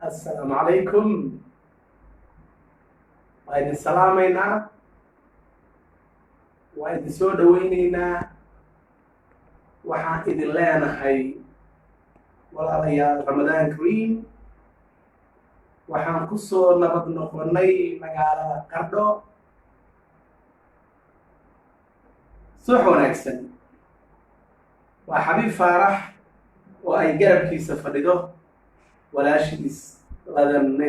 السلام عليكم. وإذن سلامينا وإذن سودوينينا وحان إذن لنا هاي والله رمضان كريم وحان كسو نبض نقرني مقالة قردو صح ونكسن وحبيب فارح وأي قرب كيسة فردو ولا شيس لدن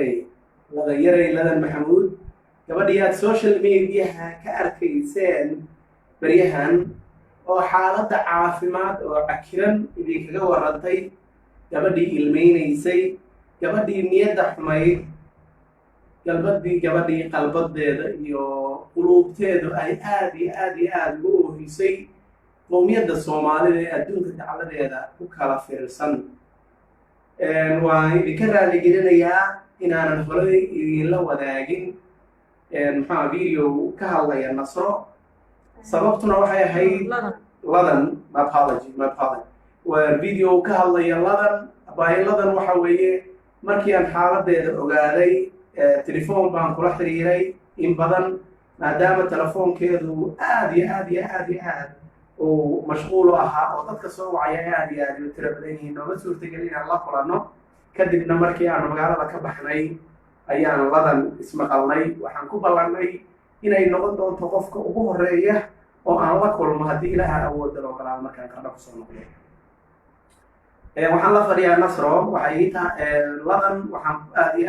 لدن يري لدن محمود gabadhiyaad social mediaha ka arkayseen baryahan oo xaaladda caafimaad oo cakiran idinkaga warantay gabadhii ilmeynaysay gabadhii niyadda xumayd gabadhii qalbadeeda iyo quluubteedu ay aad ugu oohisay qowmiyadda Soomaalida ee adduunka dacaladeeda ku kala fiirsan waan idinka raali gelinayaa inaanan horay idinla wadaagin maxaa video ka hadlaya Nasro sababtuna waxay ahayd ladan my apology waa video ka hadlaya ladan waxa weeye markii aan xaaladeeda ogaaday telefoon baan kula xiriiray in badan maadaama telefoonkeedu aad oo mashquul ahaa oo dadka soo wacaya aad u tiro badan yihiin oo ma suurtagelin inaan la kulanno kadibna markii aan magaalada ka baxnay ayaan ladan ismaqalnay waxaan ku ballanay inay noqon doonto qofka ugu horeeya oo aan la kulmo haddii ilaaha awoodda loo galaado markaan qardho kusoo noqdo waxaan la fadhiyaa Nasro waxay ladan waxaan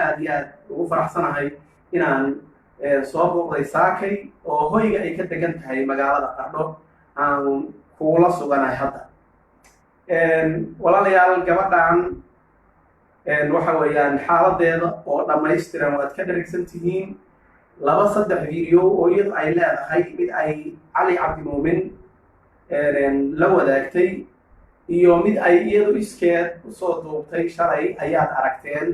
aad ugu faraxsanahay inaan soo booqday saakay oo hoyga ay ka degan tahay magaalada qardho aan kula suganahay hadda walaalayaal gabadhan waxa weeyaan xaaladeeda oo dhammaystiran waad ka dharagsan tihiin 2-3 video oo iyadu ay leedahay mid ay Cali Cabdi Muumin la wadaagtay iyo mid ay iyadu iskeed usoo duubtay shalay ayaad aragteen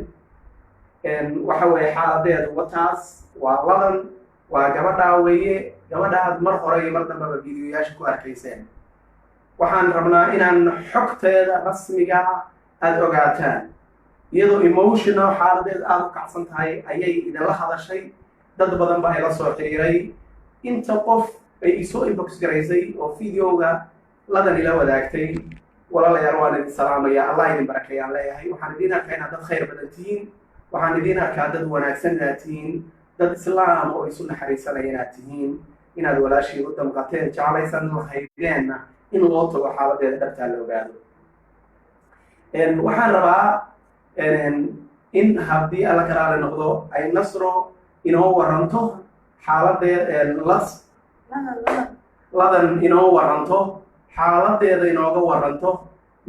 waxa weeye xaaladeedu wataas waa ladan waa gabadhaa weeye gabadhaad mar hore iyo mar dambaba videoyaasha ku arkayseen waxaan rabnaa inaan xogteeda rasmiga aad ogaataan iyadoo emotional xaaladeed aad u kacsan tahay ayay idinla hadashay dad badan baa ila soo xiriiray inta qof ay isoo inbox garaysay oo videoga ladan ila wadaagtay walaalayaal waan idin salaamaya allah idin barakeeyaan leeyahay waxaan idin arkaa inaad dad khayr badan tihiin waxaan idin arkaa dad wanaagsan inaad tihiin dad islaam oo isu naxariisanaya inaad tihiin inaad walaashii u damqateen jeclaysan lahaydeenna in loo tago xaaladeeda dhabtaa la ogaado waxaan rabaa in haddii alla karaale noqdo ay Nasro inoo waranto xaaladeeda ladan inoo waranto xaaladeeda inooga waranto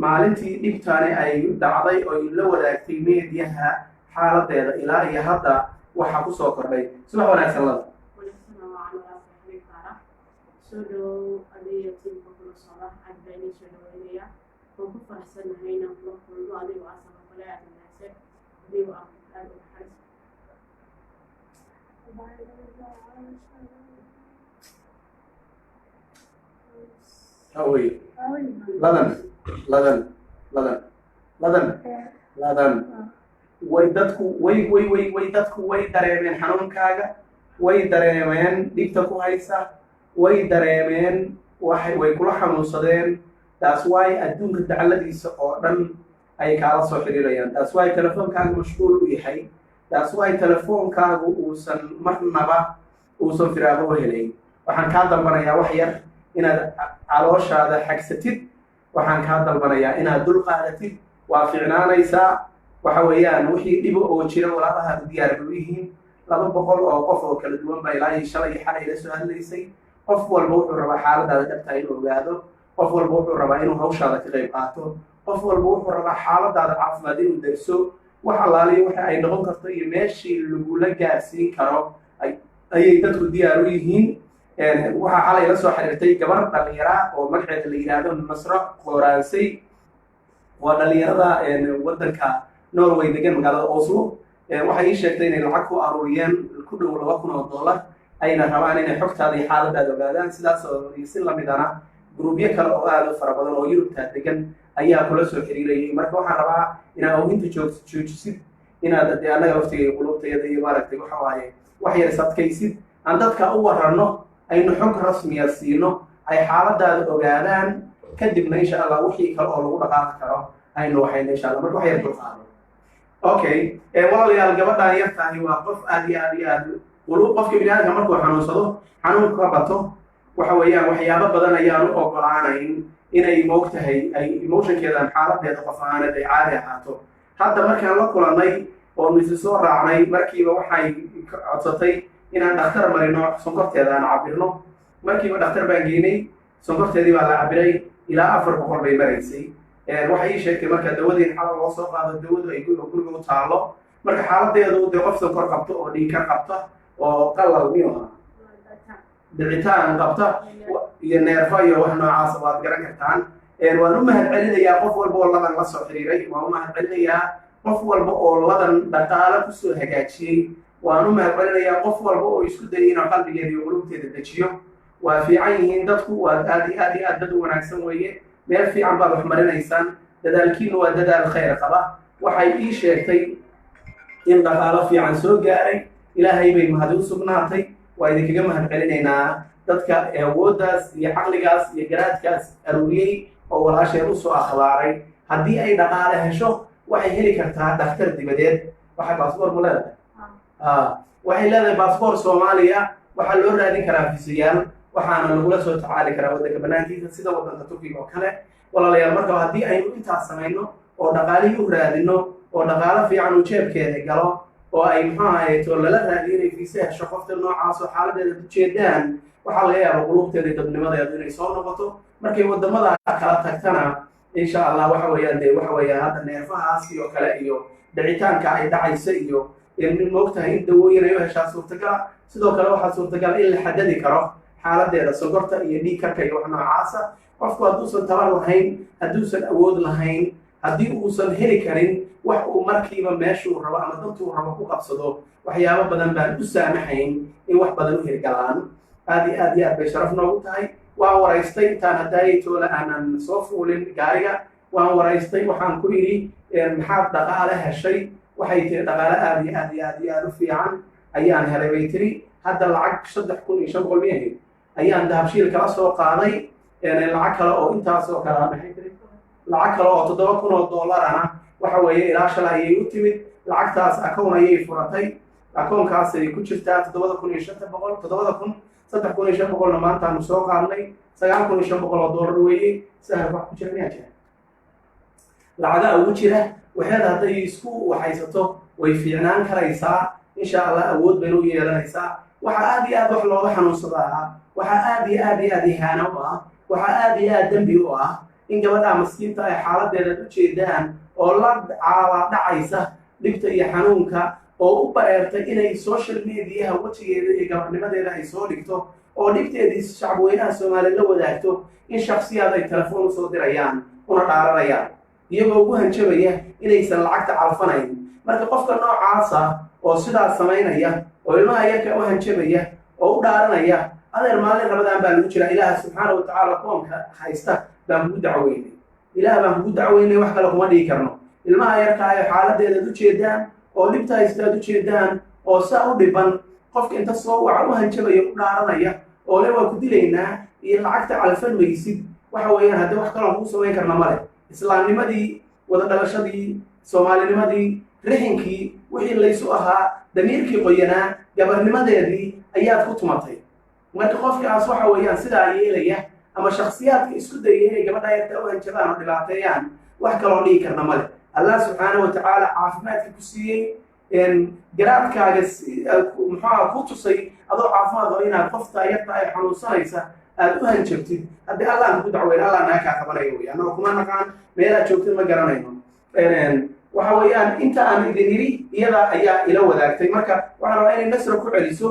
maalintii dhibtaani ay dhacday oo la wadaagtay meediyaha xaaladeeda ilaa iyo hadda waxa ku soo kordhay subax wanaagsan ladan هوي لدن ويدتكو way dareemeen xanuunkaaga way dareemeen dhibta ku haysa way dareemeen way kula xanuunsadeen taas way adduunka dacaladiisa oo dhan ay kala soo xiriirayaan taas way telefoonkaaga mashquul u yahay taas way telefoonkaagu uusan marnaba uusan firaaqo helayn waxaan ka dalbanayaa wax yar inaad calooshaada xagsatid waxaan ka dalbanayaa inaad dul qaadatid waa fiicnaanaysaa waxa weeyaan wixii dhib oo jira walaalaha diyaar u yihiin 200 oo qof oo kala duwan baa ilaahay shalay xalay la soo hadlaysay qof walba wuxuu rabaa xaaladaada dhabta inuu ogaado qof walba wuxuu rabaa inuu hawshaada ka qayb qaato qof walba wuxuu rabaa xaaladaada caafimaad inuu darso wax alaaliyo waxa ay noqon karto iyo meeshii lagula gaarsiin karo ayay dadku diyaar u yihiin waxa xalay la soo xiriirtay gabar dhalinyara oo magaceeda la yiraahdo Nasro Qoraansay waa dhalinyarada wadanka Norway degan magaalada Oslo waxay sheegtay inay lacag ku aruuriyeen ku dhow $2,000 ayna rabaan inay xogtaada iyo xaaladaada ogaadaan sidaas oo si la mid ah gruubyo kale oo aad u fara badan oo Yurubta degan ayaa kula soo xiriirayay marka waxaan rabaa inaad oohinta joojisid inaad dee annaga waqtiga qulubteeda iyo maaragtay waxa waaye wax yar sadkaysid aan dadka u warranno aynu xog rasmiya siino ay xaaladaada ogaadaan kadibna insha allah wixii kale oo lagu dhaqaaqi karo aynu waxayna insha allah marka wax yar dulqaado okay walaalayaal gabadhaan yartahay waa qof aad iyo aad iyo aad qulub qofka bini aadamka markuu xanuunsado xanuunku ka bato waxa weeyaan waxyaabo badan ayaan u ogolaanayn inay moogtahay ay emotionkeedan xaaladeeda qof ahaaneed ay caadi ahaato hadda markaan la kulannay oo isi soo raacnay markiiba waxay codsatay inaan dhakhtar marino sonkorteeda aan cabirno markiiba dhakhtar baan geynay sonkorteedii baa la cabiray ilaa 400 bay maraysay waxay ii sheegtay marka dawadii xalal loo soo qaado dawadu ay guriga u taalo marka xaaladeedu dee qof sonkor qabto oo dhiigkar qabta oo qalal miyo dhicitaan qabta iyo neerfa iyo wax noocaas waad garan kartaan waan u mahad celinayaa qof walba oo ladan la soo xiriiray waan u mahad celinayaa qof walba oo ladan dhaqaale kusoo hagaajiyey waan u mahad celinayaa qof walba oo isku dayay inuu qalbigeeda iyo qulubteeda dejiyo waa fiican yihiin dadku waa aad iyo aad iyo aad dad wanaagsan weeye meel fiican baad wax marinaysaan dadaalkiinu waa dadaal khayr qaba waxay ii sheegtay in dhaqaalo fiican soo gaaray ilaahay bay mahad u sugnaatay waa idinkaga mahad celinaynaa dadka awooddaas iyo caqligaas iyo garaadkaas aruuriyey oo walaasheed usoo akhbaaray haddii ay dhaqaale hesho waxay heli kartaa dhakhtar dibadeed waxay baasboor mu leedahay waxay leedahay baasboor soomaaliya waxaa loo raadin karaa fiisayaal waxaana lagula soo tacaali karaa waddanka banaankiisa sida waddanka turkiga oo kale walaalayaal marka haddii aynu intaas samayno oo dhaqaalihii u raadino oo dhaqaalo fiican uu jeebkeeda galo oo ay muxuu ahayeeto lala raadiyo inay fiise hesho qofta noocaas oo xaaladeeda ujeedaan waxaa laga yaaba qulubteeda iyo dadnimadeedu inay soo noqoto markay waddamada kala tagtana insha allah waxa weeyaan dee waxa weeyaan hadda neerfahaas iyo kale iyo dhicitaanka ay dhacaysa iyo moogtahay in dawooyin ay u heshaa suurtagala sidoo kale waxaa suurtagala in la xadadi karo xaaladeeda sonkorta iyo dhiig karka iyo wax noocaasa qofku hadduusan tabar lahayn hadduusan awood lahayn haddii uusan heli karin wax uu markiiba meeshuu rabo ama dantuu rabo ku qabsado waxyaabo badan baan u saamaxayn in wax badan u hirgalaan aad iyo aad iyo aad bay sharaf noogu tahay waan waraystay intaan haddaayay toola aanan soo fuulin gaariga waan waraystay waxaan ku idhi maxaad dhaqaale heshay waxay tiri dhaqaale aad iyo aad iyo aad iyo aad u fiican ayaan helay bay tiri hadda lacag 3,500 miyahayd ayaan dahabshiil kala soo qaaday lacag kale oo intaasoo kale maxay tiri lacag kale oo $7,000 waxa weeye ilaa shalay ayay u timid lacagtaas akoon ayay furatay akoonkaasay ku jirtaa 7,500 maantaanu soo qaadnay $9,500 weeye sahal wax ku jira miyaa jira lacaga ugu jira waxaad hadday isku waxaysato way fiicnaan karaysaa insha allah awood baynu yeelanaysaa waxa aad iyo aad wax looga xanuunsadaa waxa aad iyo aad iyo aad ihaano u ah waxa aad iyo aad dambi u ah in gabadha maskiinta ay xaaladeeda u jeedaan oo la dhacaysa dhibta iyo xanuunka oo u bareertay inay social mediaha wajigeeda iyo gabarnimadeeda ay soo dhigto oo dhibteedii shacabweynaha Soomaaliya la wadaagto in shakhsiyaad ay telefoon u soo dirayaan una dhaaranayaan iyagoo ugu hanjabaya inaysan lacagta calfanayn marka qofka noocaasa oo sidaas samaynaya oo ilmaha yarka u hanjabaya oo u dhaaranaya adeer maalin Ramadaan baa lagu jira ilaaha subxaanahu wa tacaala koonka haysta baan kugu dacweynay ilaah baan kugu dacweynay wax kale kuma dhigi karno ilmaha yarka ay xaaladeeda u jeedaan oo dhibta haystaad u jeedaan oo saa u dhiban qofka inta soo waca u hanjabaya u dhaaranaya oo le waa ku dilaynaa iyo lacagta calfan maysid waxa weeyaan haddii wax kaloo kugu samayn karna male islaamnimadii wada dhalashadii soomaalinimadii rixinkii wixii laysu ahaa damiirkii qoyanaa gabarnimadeedii ayaad ku tumatay marka qofkaas waxa weeyaan sidaa yeelaya ama shakhsiyaadka isku dayaya inay gabadha yarta u hanjabaan oo dhibaateeyaan wax kaloo dhigi karna male allah subxaanahu wa tacaala caafimaadka ku siiyey garaadkaaga muxuuha ku tusay adoo caafimaad oo inaad qofta yarta ay xanuunsanaysa aad u hanjabtid haddii allah ku dacweyn allah naga kaa qabanayo wey annagoo kuma naqaan meelaad joogtid ma garanayno waxa weeyaan inta aan idin yidhi iyada ayaa ila wadaagtay marka waxaan rabaa inay nasra ku celiso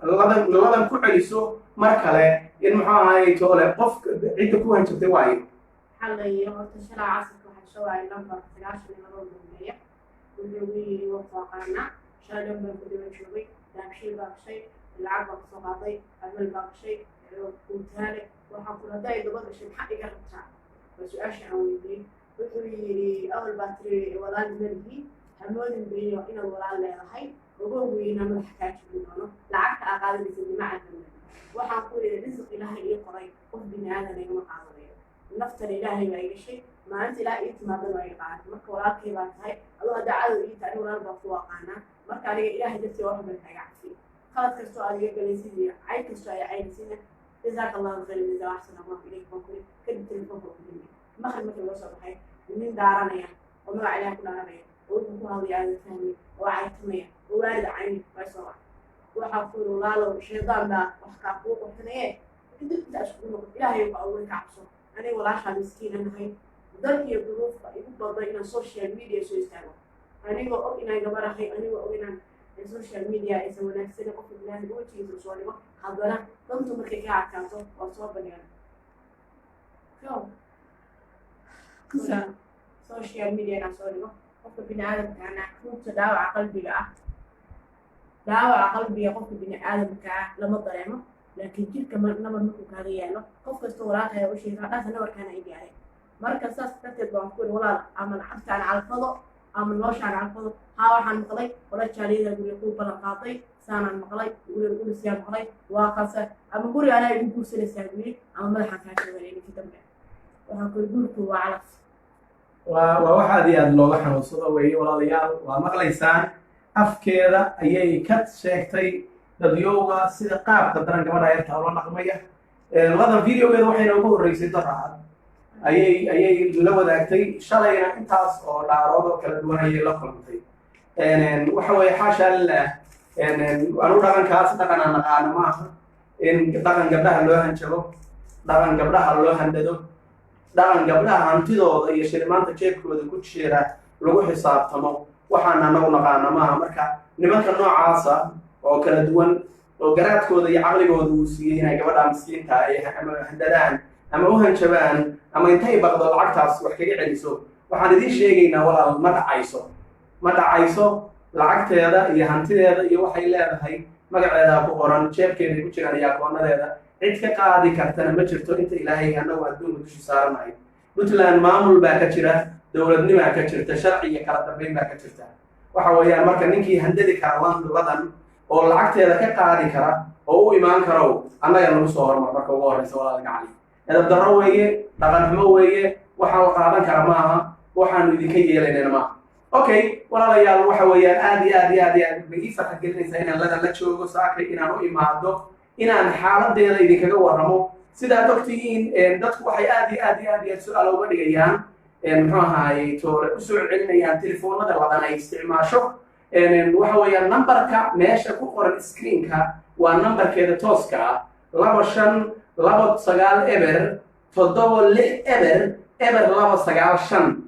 ladan ku celiso mar kale in muxuu ahaay toole qof cidda ku hanjabtay waayo xalay horta shalaa casirka waxaa shawaay lambar 9 dambeeya wuxuu yidhi waqaqaana shalay lambar ku daba joogay daabshiil baa gashay lacag baa kasoo qaaday amal baa gashay kuutaale waxaan ku haday daba gashay maxaa iga rabtaa waa su-aasha aan weydiiyey wuxuu yidhi awal baa tiri walaal malihii hamoodin beeyo inaad walaal leedahay ugu weyna madax kaa jibin doono lacagta aa qaadanaysa dimacaan waxaan ku yidhi risiq ilaahay ii qoray qof bini aadan igama qaadanayo naftan ilaahay baa iga shay maalinta ilaahay ii timaadana waa iga qaatay marka walaalkay baa tahay adoo haddaa cadow ii tahay walaal baa ku aqaanaa marka aniga ilaahay dartii wax baan kaaga cafiyo qalad kastoo aad iga galaysid iyo cayd kastoo ay caynaysina jazaaka allahu khayran jazaa axsan allahu ilayk baan kuli kadib telefoonka ugu dhimay maqrib markii loo soo baxay nin daaranaya oo magaca ilaah ku dhaaranaya oo wuxuu ku hadlaya aadan fahmay oo caytamaya oo waalid cayni waa soo wac waxaa ku yidhi walaalow shaydaan baa wax kaa kuu qurxinaye kadib intaa iskugu noqon ilaahay ku abuuray ka cabso aniga walaashaa miskiina nahay dalkiiyo duruufka igu baday inaan social media soo istaago anigoo og inaan gabarahay anigoo og inaan social media aysan wanaagsan qofka ilaahay wajigiisa soo dhigo haddana dantu markay ka adkaato waa soo bandhigan social media inaan soo dhigo qofka bini aadamkaana runta dhaawaca qalbiga ah dhaawaca qalbiga qofka bini aadamka ah lama dareemo laakiin jirka nabar markuu kaaga yaalo qof kasta walaalkaya u sheegaa dhaasa nabarkaana ay gaaray marka saas darteed baan ku yidhi walaal ama lacagtaan calfado ama noloshaan calfado haa waxaan maqlay wala jaaliyada guriga kuu ballan qaaday saanaan maqlay guriga gurisiyaa maqlay waa kase ama guri anaa igu guursanaysaa guri ama madaxaan kaa sheeganay ninkii dambe waxaan ku yidhi guriku waa calaf waa wax aad iyo aad looga xanuunsado weeye walaalayaal waa maqlaysaan afkeeda ayay ka sheegtay dadyowga sida qaabka daran gabadha yarta ula dhaqmaya ladan videogeeda waxayna ugu horreysay daracad ayay la wadaagtay shalayna intaas oo dhaarood oo kala duwan ayay la kulantay waxa weeye xaasha lilah anu dhaqankaas dhaqan aan naqaano maaha in dhaqan gabdhaha loo hanjabo dhaqan gabdhaha loo handado dhaqan gabdhaha hantidooda iyo shilimaanta jeebkooda ku jira lagu xisaabtamo waxaan anagu naqaano maaha marka nimanka noocaasa oo kala duwan oo garaadkooda iyo caqligooda uu siiyey inay gabadha miskiinta ay ama handadaan ama u hanjabaan ama intay baqdo lacagtaas wax kaga celiso waxaan idiin sheegaynaa walaal ma dhacayso lacagteeda iyo hantideeda iyo waxay leedahay magaceeda ku qoran jeebkeeda ku jiraan iyo akoonadeeda cid ka qaadi kartana ma jirto inta ilaahay anagu adduunka dushi saaranahay puntland maamul baa ka jira dowladnimaa ka jirta sharci iyo kala dambeyn baa ka jirta waxa weeyaan marka ninkii handadi kara ladan oo lacagteeda ka qaadi kara oo u imaan karow annaga nagu soo hormar marka ugu horreysa walaalka cali edab darro weeye dhaqan xumo weeye waxaa la qaadan kara maaha waxaanu idinka yeelaynana maaha okay walaalayaal waxa weeyaan aad iyo aad iyo aad iyo aad bay ii farxad gelinaysaa inaan ladan la joogo saakay inaan u imaado inaan xaaladeeda idinkaga warramo sidaad ogtihiin dadku waxay aad iyo aad iyo aad iyo aad su-aal uga dhigayaan muxuu ahaayey toole u soo celinayaan telefoonada ladan ay isticmaasho waxa weeyaan numberka meesha ku qoran screenka waa numberkeeda tooska ah 2529 eber 76 eber 295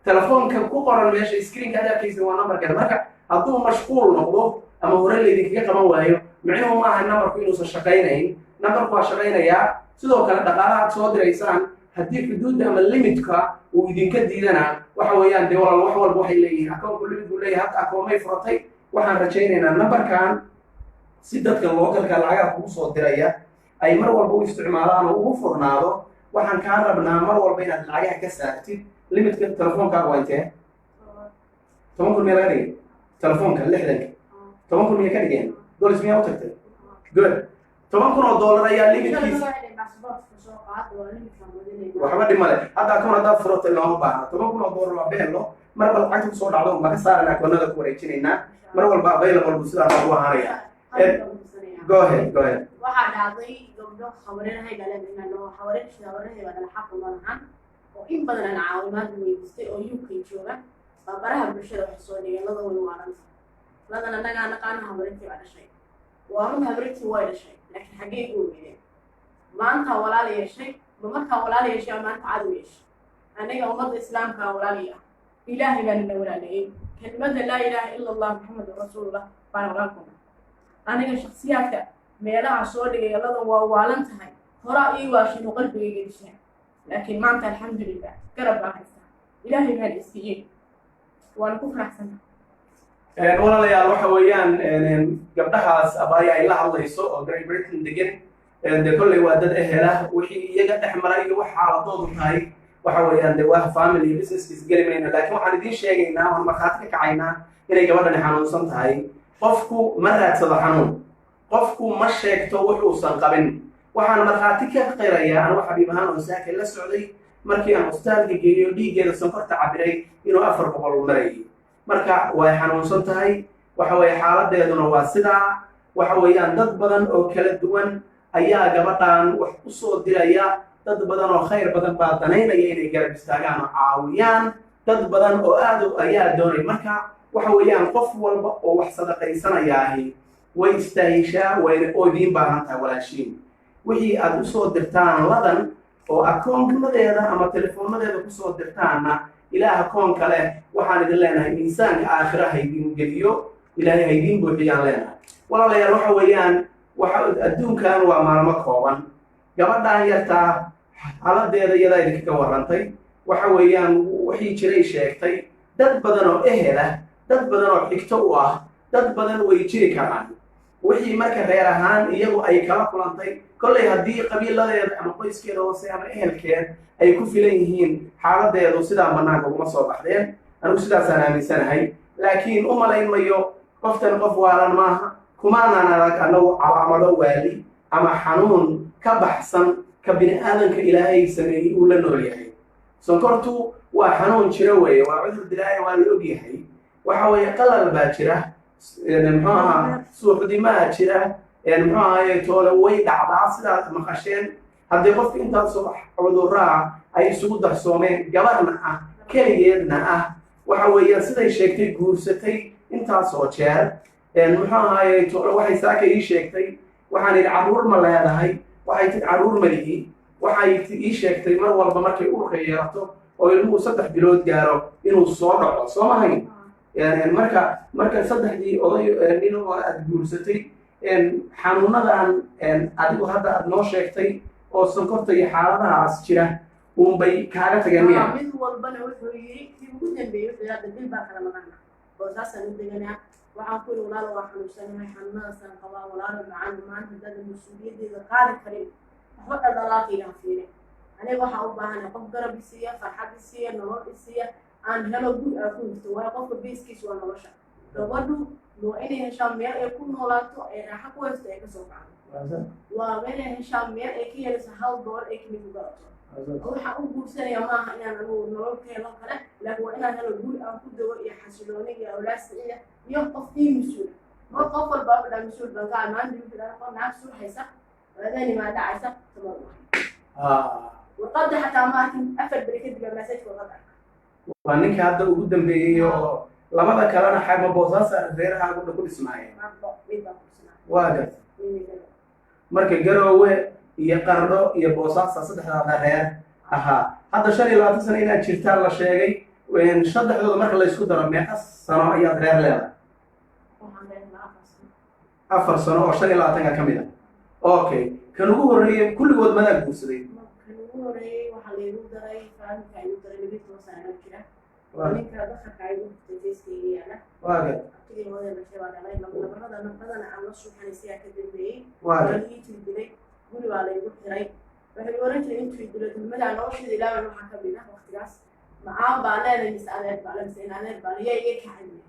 telefoonka ku qoran meesha screenka aad arkaysa waa numberkeeda marka hadduu mashquul noqdo ama hore laydinkaga qaban waayo micnuhu maaha numberku inuusan shaqaynayn numberku waa shaqaynayaa sidoo kale dhaqaalaha aad soo diraysaan haddii xuduudda ama limitka uu idinka diidana waxa weeyaan dee walaal wax walba waxay leeyihiin akoonku limit buu leeyahay hadda akoomay furatay waxaan rajaynaynaa numberkan si dadka lookalka lacagaha kugu soo diraya ay mar walba u isticmaalaan oo ugu furnaado waxaan kaa rabnaa mar walba inaad lacagaha ka saartid limitka telefoonkaa waa intee 10 kun miyaa laga dhigay telefoonka 60 10 kun miyaa ka dhigeen dolis miyaa u tagtay good 10 kun oo dollar ayaa limitkiisa waxba dhimale hadda akoon haddaad furata looma baahna 10 kun oo dollar waa beelo marba lacagta kusoo dhacdo ma ka saaran akoonada ku wareejinaynaa mar walba available buu sidaa lagu ahaanaya go ahead waxaa dhacday gabdho hawareerahay dhaleen inaan hawareershii waa xaq uma lahan oo in badan aan caawimaad weydiistay oo UK jooga baraha bulshada waxay soo dhigeen lada way waaranta ladan annagaa naqaana hawareertii baa dhashay waa run hawareertii way dhashay laakiin xaggee ugu weydeen maanta walaal yeeshay ma markaa walaal yeeshay maanta cadow yeeshay aniga ummadda islaamka walaal ah ilaahay baan la walaaliyay kelimada laa ilaaha illa allah muxamadu rasuulullah baan walaalkuna aniga shakhsiyaadka meelaha soo dhigay ladan waa waalan tahay horaa ii waashinu qalbigayga dishay laakiin maanta alxamdulillah garab baan haystaa ilaahay baan isiiyey waan ku faraxsanahay walaalayaal waxa weeyaan gabdhahaas abaaya ay la hadlayso oo Great Britain degan de kolley waa dad ehela wixii iyaga dhex maray iyo wax xaaladoodu tahay waxa weeyaan de waa family businesskiis geli mayno laakiin waxaan idiin sheegaynaa oon markhaati ka kacaynaa inay gabadhani xanuunsan tahay. qofku ma raadsado xanuun, qofku ma sheegto wuxuusan qabin. waxaan markhaati ka qirayaa anigu xabiib ahaan oo saaka la socday markii aan ustaadka geeyo dhiiggeeda sonkorta cabiray inuu 400 marayay. marka way xanuunsan tahay, waxa weeye xaaladeeduna waa sidaa. waxa weeyaan dad badan oo kala duwan ayaa gabadhan wax u soo diraya, dad badan oo khayr badan baa danaynaya inay garab istaagaan oo caawiyaan, dad badan oo aad ayaa doonay. marka waxa weeyaan qof walba oo wax sadaqaysanayaahi way istaahishaa, wayna idiin baahan tahay walaashiin. wixii aad usoo dirtaan ladan oo akoonnadeeda ama telefoonadeeda kusoo dirtaanna ilaah akoonka leh waxaan idin leenahay miisaanka aakhira haydin geliyo, ilaahay haydin buuxiyaan leenahay. walaalayaal waxa weeyaan adduunkan waa maalmo kooban. gabadhan yartaa xaaladeeda iyadaa idinkaga warrantay. waxa weeyaan wixii jiray sheegtay. dad badan oo ehel ah, dad badan oo xigto u ah, dad badan way jiri karaan. wixii marka reer ahaan iyagu ay kala kulantay kollay haddii qabiiladeeda ama qoyskeeda hoose ama ehelkeed ay ku filan yihiin xaaladeedu sidaa bannaanka uguma soo baxdeen. anigu sidaasaan aaminsanahay. laakiin u malayn mayo qoftan qof waalan maaha, kumaanaan adag annagu calaamado waali ama xanuun ka baxsan ka bini aadanka ilaahay sameeyey uu la nool yahay. sonkortu waa xanuun jiro weeye, waa cudur dilaayo, waa la og yahay. waxa weeye qalal baa jira, muxuu ahaa suuxdimaa jira, muxuu ahaye toole way dhacdaa sidaad maqasheen. haddii qofka intaasoo cudurraa ay isugu darsoomeen, gabarna ah keligeedna ah, waxa weeyaan siday sheegtay guursatay intaasoo jeer, muxuu ahaye toole waxay saaka ii sheegtay waxaan idhi carruur ma leedahay, waxay tidhi carruur malihi. waxay ii sheegtay mar walba markay urka yeelato oo ilmuhu 3 bilood gaaro inuu soo dhaco, soo mahayn. marka 3dii oday nin oo aad guursatay xanuunadan adigu hadda aad noo sheegtay oo sonkorta iyo xaaladahaas jira unbay kaaga tageen miya? mid walbana wuxuu yiri kii ugu dambeeyay qiyaada bil baa kala maqana oo saasaan u deganaa. waxaan ku yiri walaal waa xanuunsanahay, xanuunadaasaan qabaa walaal macaan, maanta dad mas'uuliyadeeda qaadi karin waxba dhalaaqayaan fiirin. aniga waxaan u baahanahay qof garab isiiya, farxad isiiya, nolol isiiya, aan helo guri aan ku hirto. waayo qofka beeskiisa waa nolosha. gabadhu waa inay heshaa meel ay ku noolaato, ay raaxo ku haysto, ay kasoo kacdo. waa inay heshaa meel ay ka helayso $1 ay kamid ku garato. waxaan u guursanaya maaha inaan anigu nolol ka helo kale, laakiin waa inaan helo guri aan ku dago iyo xasilooni iyo awlaad siciida iyo qof ii mas-uula. mar qof walba wuxuu dhaha mas-uul baan ka amaan dibida qof naag suuxaysa waadani maa dhacaysa tamar warqadda xataa maakin 4 beri kadib message warqadda waa ninka hadda ugu dambeeyey oo labada kalena xagma boosaasa reeraha ku dhismaayeen. waa garta marka Garoowe iyo Qardho iyo Boosaaso saddexdaada reer ahaa. hadda 25 sano inaad jirtaan la sheegay. saddexdooda marka la isku daro meeqa sano ayaad reer leedahay? 4 sano oo 25 ka mid ah. okay, kan ugu horeeyay kulligood madaa guursaday? kan ugu horeeyay waxaa la igu daray fahamka igu daray 2 sano jira. ninka dadka ay u tageysiiyaan waa garta tigii hore la sheegay dhalay nabarada nabadana aan la suuxanaysiya ka dambeeyay. waa garta intii dilay guri waa la igu xiray. waxay wareegtay intii dilay dulmada nolosheeda ilaahay waxa ka bina waqtigaas macaan baa leedahay misaaleed baa leedahay misaaleed baa leeyahay ka xaliyay.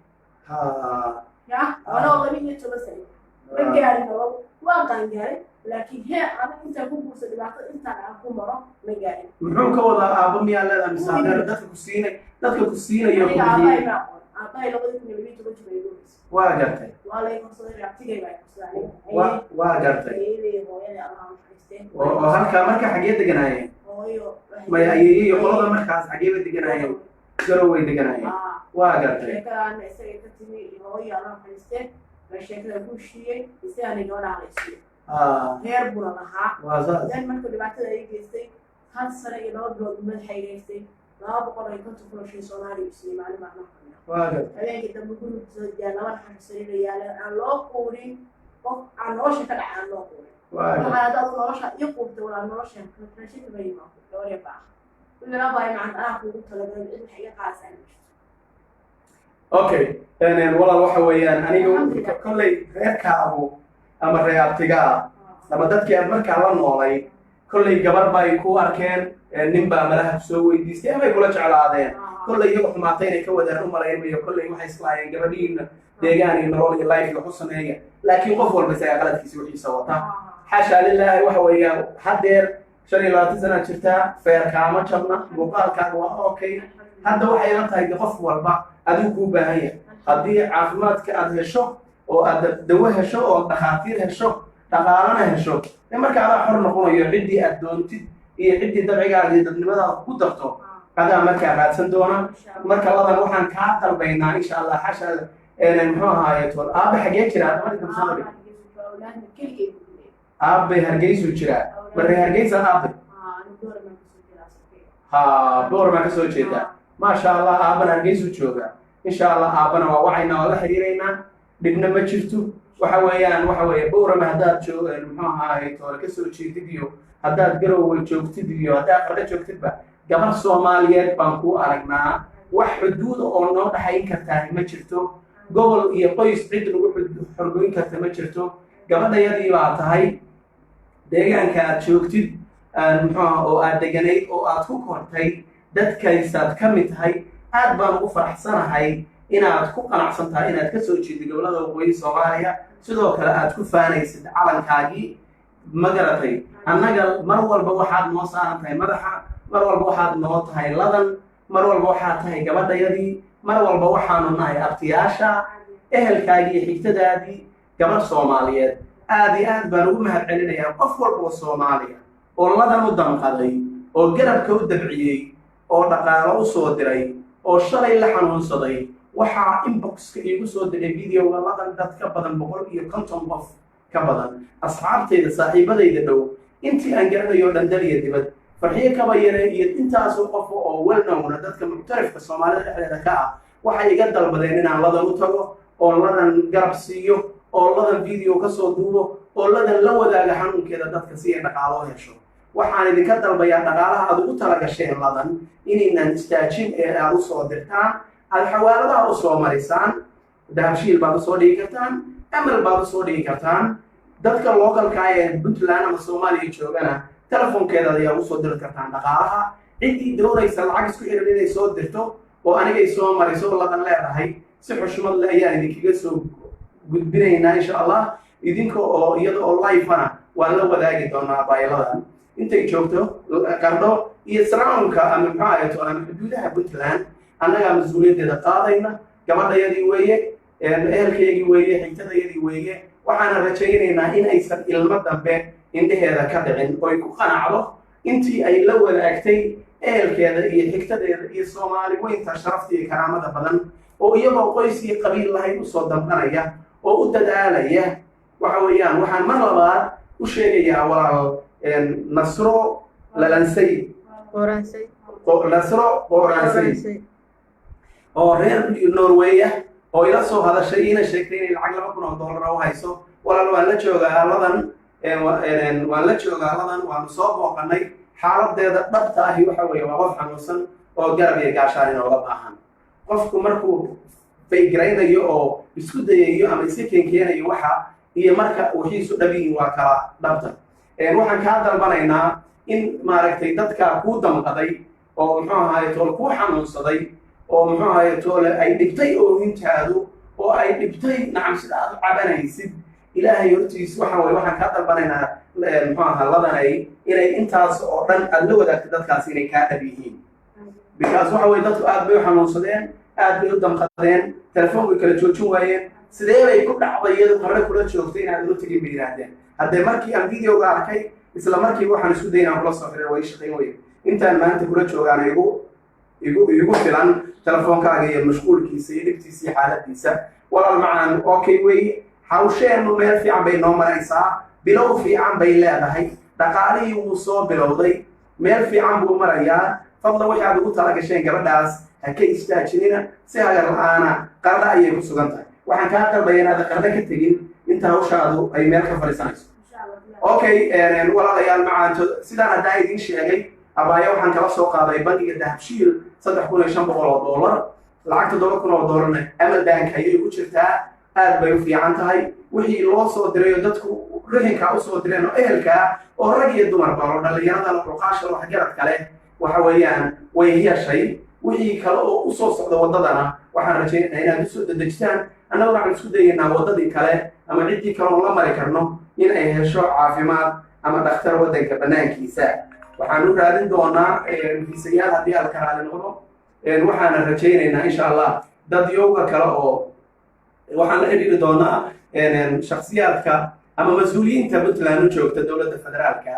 ya wala wali iyo tobasay magaari nolol waa qangaaray laakiin hee ana inta ku guursaday dhibaato inta aan ku maro magaari. muxuu ka wadaa aabo miyaa leedahay misaaleed dadka ku siinayo aabay labada kun iyo 12 waa gartay waa la iibsaday raftigay baa iibsaday waa gartay hooyada Allah xariistay oo halka marka xagee deganaayeen hooyo ma ayay qolada markaas xagee deganaayeen? Garoowe deganaayeen. waa gartay sheekada isaga ka timi hooyo Allah xariistay la sheekada ku shiyay isaga inoo dhaxaysay heer buna lahaa. waa saas marka dhibaatada ay geystay 1 sano iyo 2 bilood madaxay geystay 250 kun shilin Soomaali isii maalin baa noqonaya. waa gartay habeenkii dambe guriga jaalaba xariisay yaala aan loo quurin qof aan nolosha ka dhacaan loo quurin. waxaa dad nolosha iyo quurtay wala nolosha ka shaqo bayma doore baa wala baa macaan kugu talagalay in xaga qaasan. okay, walaal waxa weeyaan aniga kolley reerkaagu ama reertigaa ama dadkii aad markaa la noolay kolley gabar bay ku arkeen nin baa malaha soo weydiistay amay kula jeclaadeen kolley iyaga xumaatay inay ka wadaan u malaynayo kolley waxay islaayeen gabadhiina deegaan iyo nolol iyo life wax u sameeya laakiin qof walba isaga qaladkiisa wixiisa wata xasha lilaahi waxa weeyaan haddeer 25 sano jirtaa feerkaama jabna muuqaalkaaga waa okay hadda waxay la tahay qof walba adigu kuu baahan yahay haddii caafimaadka aad hesho oo aad dawo hesho oo dhakhaatiir hesho dhaqaalana hesho marka adaa xor noqonayo ciddii aad doontid iyo ciddii dabcigaaga iyo dadnimadaada ku darto adaa markaa raadsan doona marka ladan waxaan kaa dalbaynaa insha allah xasha muxuu ahaaye tol aabe xagee jiraa aabe hargeysuu jiraa marre hargeysa aabe boormaa ka soo jeedaa maasha allah aabana hargeysuu joogaa insha allah aabana waa wacayna waa la xiriiraynaa dhibna ma jirto waxa weeye boorama haddaad muxuu ahaaye tole ka soo jeedid iyo haddaad garowe joogtid iyo haddaad qardho joogtidba gabar soomaaliyeed baan kuu aragnaa wax xuduuda oo noo dhaxayn kartaa ma jirto gobol iyo qoys cid lagu xorgoyn karta ma jirto gabadhayadii baa tahay deegaanka aad joogtid oo aad deganayd oo aad ku kortay dadkaysaad ka mid tahay aad baan ugu faraxsanahay inaad ku qanacsan tahay inaad ka soo jeedid gobolada waqooyi soomaaliya sidoo kale aad ku faanaysid calankaagii ma garatay annaga mar walba waxaad noo saaran tahay madaxa mar walba waxaad noo tahay ladan mar walba waxaad tahay gabadhayadii mar walba waxaanu nahay abtiyaasha ehelkaagii iyo xigtadaadii gabadh soomaaliyeed aad iyo aad baan ugu mahad celinayaa qof walba soomaaliya oo ladan u damqaday oo garabka u dabciyey oo dhaqaalo u soo diray oo shalay la xanuunsaday waxaa inboxka iigu soo diray videoga ladan dad ka badan 150 qof ka badan asxaabtayda saaxiibadayda dhow intii aan garanayo dhandal iyo dibad farxiyo kaba yare iyo intaasoo qof oo welnowna dadka muctarifka soomaalida dhexdeeda ka ah waxay iga dalbadeen inaan ladan u tago oo ladan garab siiyo oo ladan video ka soo duubo oo ladan la wadaaga xanuunkeeda dadka si ay dhaqaalo hesho waxaan idinka dalbayaa dhaqaalaha aad ugu talagasheen ladan inaynaan istaajin ee aad u soo dirtaan aad xawaaladaha u soo marisaan dahabshiil baad usoo dhigi kartaan amal baad usoo dhigi kartaan dadka localka ee puntland ama soomaaliya joogana telefonkeeda ayaa usoo diri kartaan dhaqaalaha ciddii doonaysa lacag isku xiran inay soo dirto oo anigay soo mariso ladan leedahay si xushmad leh ayaan idinkaga soo gudbinaynaa insha allah idinka oo iyada oo live-ana waan la wadaagi doonaa bayladan intay joogto qardho iyo sraunka ama maxaato ama xuduudaha puntland annagaa mas-uuliyaddeeda qaadayna gabadhayadii weeye ehelkaygii weeye xigtadayadii weeye waxaana rajaynaynaa in aysan ilmo dambe indheheeda ka dhicin oy ku qanacdo intii ay la wadaagtay ehelkeeda iyo xigtadeeda iyo soomaali weynta sharafta iyo karaamada badan oo iyagoo qoys iyo qabiil lahayn usoo damqanaya oo u dadaalaya waxa weeyaan waxaan mar labaad u sheegayaa walaal nasro lalansay nasro qooraansay oo reer norweya oo ila soo hadashay iina sheegtay inay lacag $2,000 u hayso walaal waan la joogaa ladan waanu soo booqanay xaaladeeda dhabta ahi waxa weeye waa qof xanuunsan oo garab iyo gaashaan inooga baahan qofku markuu faygaraynayo oo isku dayayo ama iska keenkeenayo waxa iyo marka wixiisu dhabiin waa kala dhabta waxaan kaa dalbanaynaa in maaragtay dadka kuu damqaday oo muxuu ahaye tool kuu xanuunsaday oo muxuu ahaye toole ay dhibtay oohintaadu oo ay dhibtay nacam sida aad u cabanaysid ilaahay hortiis waxa weeye waxaan kaa dalbanaynaa muxuu ahaa ladanay inay intaas oo dhan aad la wadaagto dadkaas inay kaa dhab yihiin because waxa weeye dadku aad bay u xanuunsadeen aad bay u damqadeen telefoon way kala joojin waayeen sidee bay ku dhacday iyadu qarre kula joogtay inaad ula tegin bay yidhaahdeen haddee markii aan videoga arkay isla markiiba waxaan isku day inaan kula soo xiray way shaqayn weye intaan maanta kula joogaan igu filan telefoonkaaga iyo mashquulkiisa iyo dhibtiisa iyo xaaladiisa walaal macaan okay weye hawsheennu meel fiican bay noo maraysaa bilow fiican bay leedahay dhaqaalihii wuu soo bilowday meel fiican buu marayaa fadlan waxaad ugu talagasheen gabadhaas ha ka istaajinina si hagar la-aana qardha ayay ku sugan tahay waxaan kaa dalbaya inaad qardho ka tegin inta hawshaadu ay meel ka fadhiisanayso okay walaalayaal macaanto sidaan haddaa idiin sheegay abaayo waxaan kala soo qaaday bangiga dahabshiil $3,500 lacag $7,000 amal bank ayay ku jirtaa aad bay u fiican tahay wixii loo soo diray oo dadku rihinkaa usoo direen oo ehelkaa oo rag iyo dumarba oo dhallinyarada cuqaasha waxgarad kale waxa weeyaan way heshay wixii kale oo usoo socda waddadana waxaan rajaynaynaa inaad usoo dedejtaan annaguna waxaan isku dayaynaa waddadii kale ama ciddii kale oo la mari karno in ay hesho caafimaad ama dhakhtar waddanka bannaankiisa waxaan u raadin doonaa fiisayaal haddii aad ka raali noqdo waxaana rajaynaynaa insha allah dad yowga kale oo waxaan la xidhiiri doonaa shakhsiyaadka ama mas-uuliyiinta puntland u joogta dowladda federaalka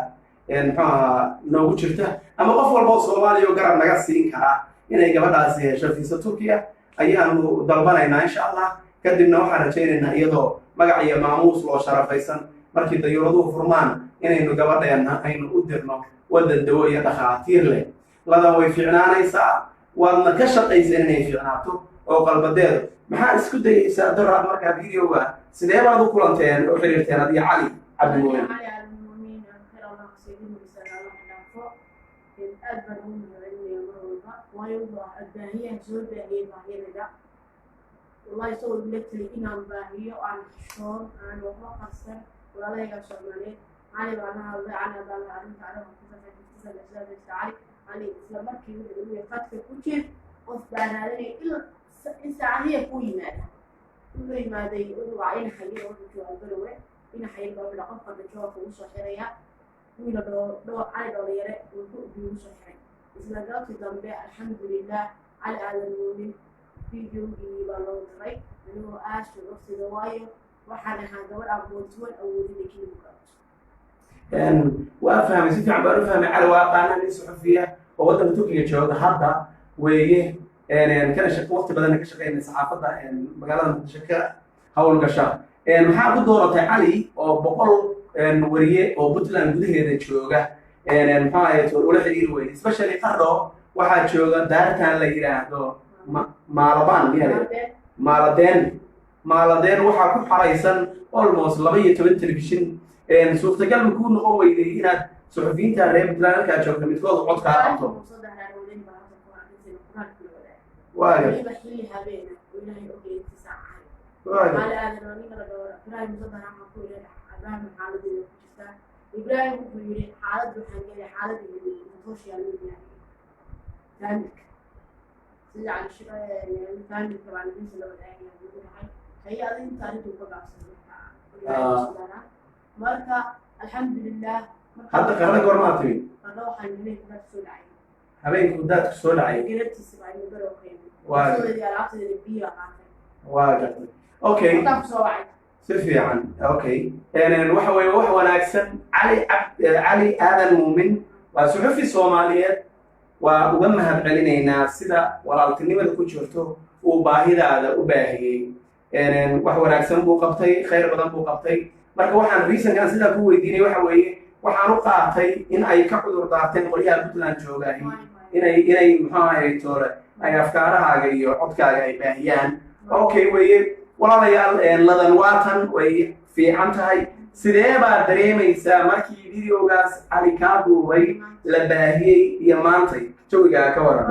muxuaha noogu jirta ama qof walba oo soomaaliya oo garab naga siin karaa inay gabadhaasi hesho fiisa turkiya ayaanu dalbanaynaa insha allah kadibna waxaan rajaynaynaa iyadoo magac iyo maamuus loo sharafaysan markii dayuuraduhu furmaan inaynu gabadheenna aynu u dirno waddan dawo iyo dhakhaatiir leh ladan way fiicnaanaysaa waadna ka shaqaysa inay fiicnaato oo qalbadeedu maxaa isku dayaysaa doraad markaa videoga sidee baad u kulanteen oo xiriirteen adiyo cali cabdimuumin aad baan ugu magacelinaya mar walba waayo waa baahiyaha soo baahiyey baahiyadayda wallahi isagoo igula tali inaan baahiyo aan xishoon aan waxba qarsan walaalahaygaa soomaaliyeed cali baan la hadlay cali haddaan la arrinta anaga kusaaisaaiisa cali isla markii wuxuu ugu fadka ku jir qof baan raadinay in saacadiya ku yimaada wuxuu yimaaday waa ina xayir wuxuu joogaa garowe ina xayir baa wila qofka dajoorka ugu soo xiraya wiila cali dhalinyare wuxuu ugu soo xiray isla galabtii dambe alxamdulilah cali aadan muumin videogii baa loo diray anigoo aasha ursida waayo waxaan ahaa gabadh aan boontuwan awoodinay kilimuka waa fahmay si fiican baan u fahmay cali waa aqaana nin suxufiya oo waddanka turkiga jooga hadda weeye waqti badanna ka shaqeynay saxaafadda magaalada muqdisho ka howlgasha maxaa ku dooratay cali oo boqol wariye oo puntland gudaheeda jooga muxuu ahayd ula xiriiri weyne especially qardho waxaa jooga daartan la yidhaahdo maalabaan maaladeen waxaa ku xaraysan almost 12 telefishin suurtagal ma kuu noqon weyday inaad suxufiyiinta reer puntland halkaa joogta midkooda cod kaa qabto waliba xilli habeena oo ilaahay ogeyay saacahay qaali aadan aniga la dhawra ibraahim saddex waxaan ku yidhi ibraahim xaaladeeda ku jirtaa ibraahim wuxuu yidhi xaalad waxaan gelay xaaladda social media faamilka sida cali shaqo faamilka baan idinsa la wadaagaya ugu dhahay haye adi inta arrintuu ka gaabsaday marka alxamdulilah hadda qarna goormaa timi qarna waxaan gelay kudaad soo dhacay habeenku daadku soo dhacay galabtiisa baa igu barokeen waa gartay okay si fiican okay waxa weeye wax wanaagsan cali aadan muumin waa suxufi soomaaliyeed waa uga mahad celinaynaa sida walaaltinimada ku jirto uu baahidaada u baahiyey wax wanaagsan buu qabtay khayr badan buu qabtay marka waxaan reasonkan sidaa ku weydiinay waxa weeye waxaan u qaatay in ay ka cudur daarteen qolyaha puntland joogaay inay muxuu ahayd toole ay afkaarahaaga iyo codkaaga ay baahiyaan okay weeye walaalayaal ladan waatan way fiican tahay sidee baad dareemaysaa markii videogaas cali kaa duubay la baahiyey iyo maantay jawigaa ka waran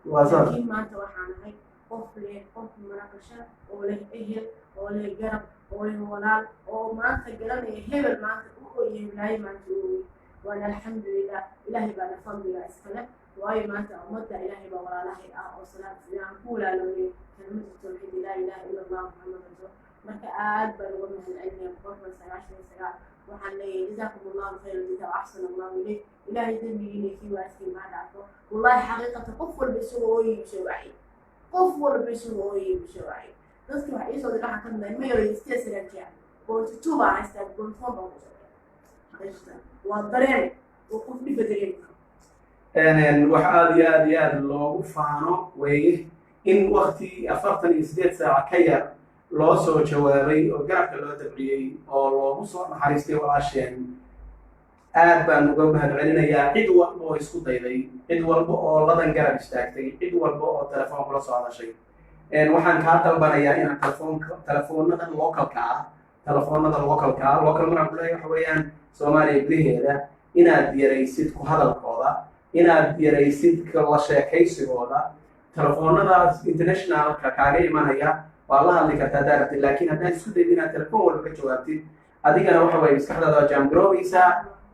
laakiin maanta waxaan ahay qof leh qof maraqasha oo leh ehel oo leh garab oo leh walaal oo maanta garanaya hebel maanta u ooyay ilaahay maanta u ooyay waana alxamdulilah ilaahay baana fadliga iskale waayo maanta ummadda ilaahay baa walaalahay ah oo salaad aan ku walaaloonay kelmada tawxiid laa ilaaha ila allah muxamad rasul marka aad baan uga mahadcelinaya boqolkiiba 99 waxaan leeyahay jazaakum allahu khayran jazaa axsana allahu ilayk ilaahay dembigiina kii waaskii maa dhacdo wallahi xaqiiqata qof walba isagoo ooyay soo wacay qof walba isagoo ooyay soo wacay dadka wax iisoo diraxa ka midnay ma yaro isteesaraankiya boonti baa haystaa boonti baa ku soo waa dareen oo qof dhiba dareemi wax aad iyo aad loogu faano weeye in waqti 48 saac ka yar loo soo jawaabay oo garabka loo dabciyey oo loogu soo naxariistay walaasheen aad baan uga mahad celinayaa cid walba oo isku dayday cid walba oo ladan garab istaagtay cid walba oo telefoon kula soo hadashay waxaan kaa dalbanayaa inaad telefoonada localka local maraan ku leeyahay waxa weeyaan soomaaliya gudaheeda inaad yaraysid ku hadalkooda inaad yaraysid la sheekaysigooda telefoonadaas internationalka kaaga imanaya waa la hadli kartaa daarabtid laakiin haddaad isku dayid inaad telefoon walba ka jawaabtid adigana waxa weeye maskaxdaada waa jaamgaroobeysaa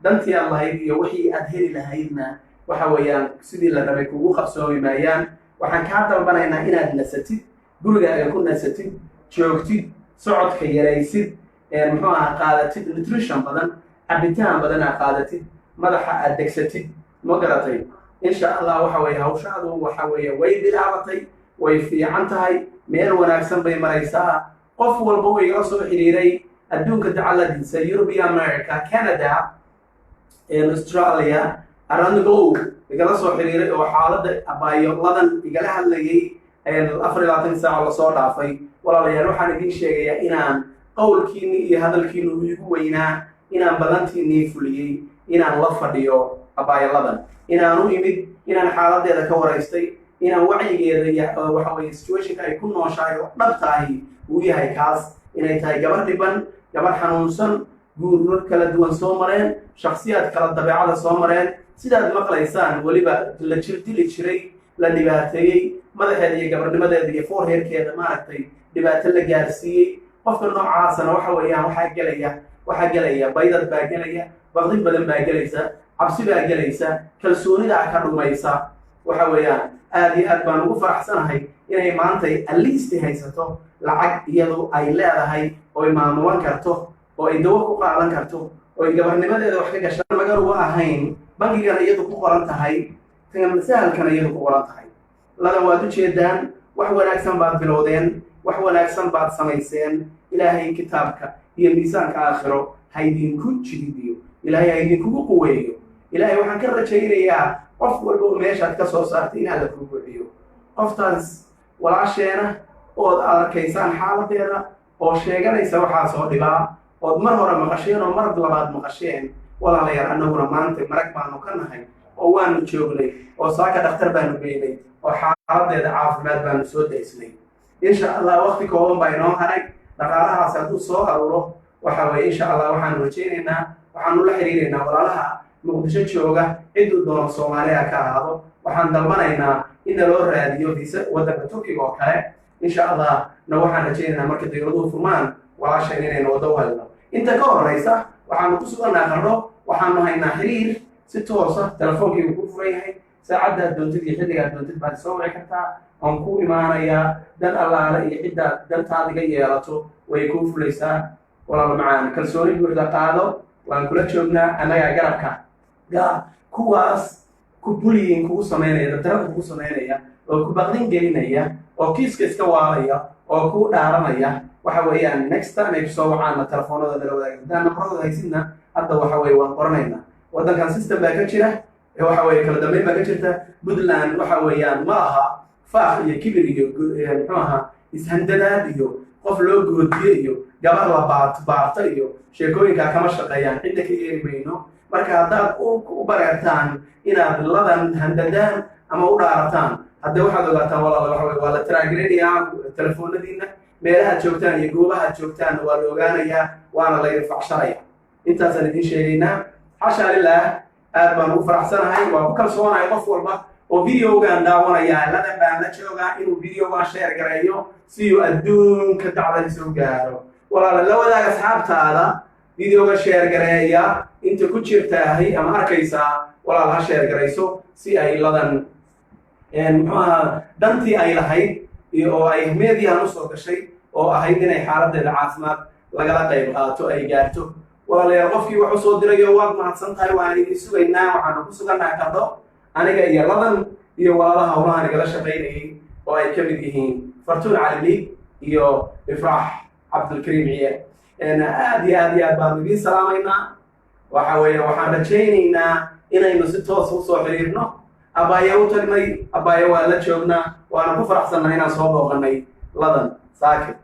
dantii aad lahayd iyo wixii aad heli lahaydna waxa weeyaan sidii la rabay kugu qabsoomi maayaan waxaan kaa dalbanaynaa inaad nasatid gurigaaga ku nasatid joogtid socodka yaraysid muxuu aha qaadatid nutrition badan cabitaan badan aad qaadatid madaxa aad degsatid ma garatay insha allah waxa weeye hawshaadu waxa weeye way bilaabatay way fiican tahay meel wanaagsan bay maraysaa qof walba uu igala soo xiriiray adduunka dacaladiisa European America Canada Australia around the globe igala soo xiriiray oo xaaladda abaayoladan igala hadlayay 24 saac la soo dhaafay walaalayaal waxaan idin sheegayaa inaan qowlkiini iyo hadalkiinu igu weynaa inaan badantiinii fuliyey inaan la fadhiyo abaayoladan inaan u imid inaan xaaladeeda ka waraystay inaan wacyigeeda iyo waxa weeye situationka ay ku nooshahay oo dhabtaahi uu yahay kaas inay tahay gabar dhiban gabar xanuunsan guuro kala duwan soo mareen shakhsiyaad kala dabeecada soo mareen sidaad maqlaysaan weliba la jirdili jiray la dhibaateeyey madaxeeda iyo gabarnimadeeda iyo foorheerkeeda maaragtay dhibaato la gaarsiiyey qofka noocaasana waxa weeyaan waxaa gelaya baydad baa gelaya baqdin badan baa gelaysa cabsi baa gelaysa kalsoonidaa ka dhumaysa waxa weeyaan aad iyo aad baan ugu faraxsanahay inay maantay aliisti haysato lacag iyadu ay leedahay oo ay maamulan karto oo ay dawo ku qaadan karto oo ay gabarnimadeeda wax ka gashaan magaruba ahayn bangigana iyadu ku qoran tahay sahalkana iyadu ku qoran tahay ladan waad ujeedaan wax wanaagsan baad bilowdeen wax wanaagsan baad samayseen ilaahay kitaabka iyo miisaanka aakhiro ha idinku jididiyo ilaahay ha idinkugu quweeyo ilaahay waxaan ka rajaynayaa qof walba oo meeshaad ka soo saartay in alla kuu buuxiyo qoftaas walaasheena ood arkaysaan xaaladeeda oo sheeganaysa waxaa soo dhibaa ood mar hore maqasheen oo mar labaad maqasheen walaalayaal annaguna maanta marag baanu ka nahay oo waanu joognay oo saaka dhakhtar baanu geynay oo xaaladeeda caafimaad baanu soo daysnay insha allah waqti kooban baa inoo haray dhaqaalahaas hadduu soo aruuro waxa weeye insha allah waxaanu rajaynaynaa waxaanu la xiriiraynaa walaalaha muqdisho jooga ciduu doono soomaaliya ka ahaado waxaan dalbanaynaa in naloo raadiyo visa waddanka turkiga oo kale insha allah na waxaan rajaynaynaa marka dawladuhu furmaan walaasheen inaynu wado helno inta ka horeysa waxaanu ku sugannaa qardho waxaanu haynaa xiriir si toosa telefoonkiigu ku furan yahay saacaddaad doontid iyo xilligaad doontid baad soo wici kartaa aan ku imaanayaa dan allaale iyo ciddaad dantaadiga yeelato way kuu fulaysaa walaalo macaan kalsooni buuxda qaado waan kula joognaa annagaa garabka kuwaas ku bullying kugu samaynaya dardarada kugu samaynaya oo ku baqdin gelinaya oo kiiska iska waalaya oo ku dhaaranaya waxa weeyaan next time ay kusoo wacaana telefoonada nala wadaagay haddaan naqradooda haysidna hadda waxa weeye waan qoranaynaa waddankan system baa ka jira waxa weeye kala dambeyn baa ka jirta puntland waxa weeyaan ma aha faaq iyo kibir iyo muxuu ahaa ishandadaad iyo qof loo goodiye iyo gabar la baarta iyo sheekooyinkaa kama shaqeeyaan cidda ka yeeri mayno marka haddaad u bareertaan inaad ladan handadaan ama u dhaarataan haddee waxaad ogaataan walaala waxa weye waa la taraagrenayaa telefoonadiina meelahaad joogtaan iyo goobahaad joogtaanna waa la ogaanayaa waana laydin facsharaya intaasaan idin sheegaynaa xashaa lilah aad baan ugu faraxsanahay waa ku kalsoonahay qof walba oo videogaan daawanayaa ladan baan la joogaa inuu videogaan sheer gareeyo si uu adduunka dacdadiisa u gaaro walaala la wadaag asxaabtaada videoga sheer gareeya inta ku jirtaahay ama arkaysaa walaal ha sheer garayso si ay ladan muxuu ahaa dantii ay lahayd oo ay meediyahan usoo gashay oo ahayd inay xaaladeeda caafimaad lagala qayb qaato ay gaarto walaalayaal qofkii wax u soo dirayo waad mahadsan tahay waan idin sugaynaa waxaanu ku sugannahay qardho aniga iyo ladan iyo walaalaha howlahan igala shaqaynayay oo ay ka mid yihiin fartuun calili iyo ifraax cabdulkariim ciye aad iyo aad baanu idiin salaamaynaa waxa weeye waxaan rajaynaynaa inaynu si toos usoo xiriirno abaaye u tagnay abaaye waa la joognaa waana ku faraxsannaa inaan soo booqannay ladan saakir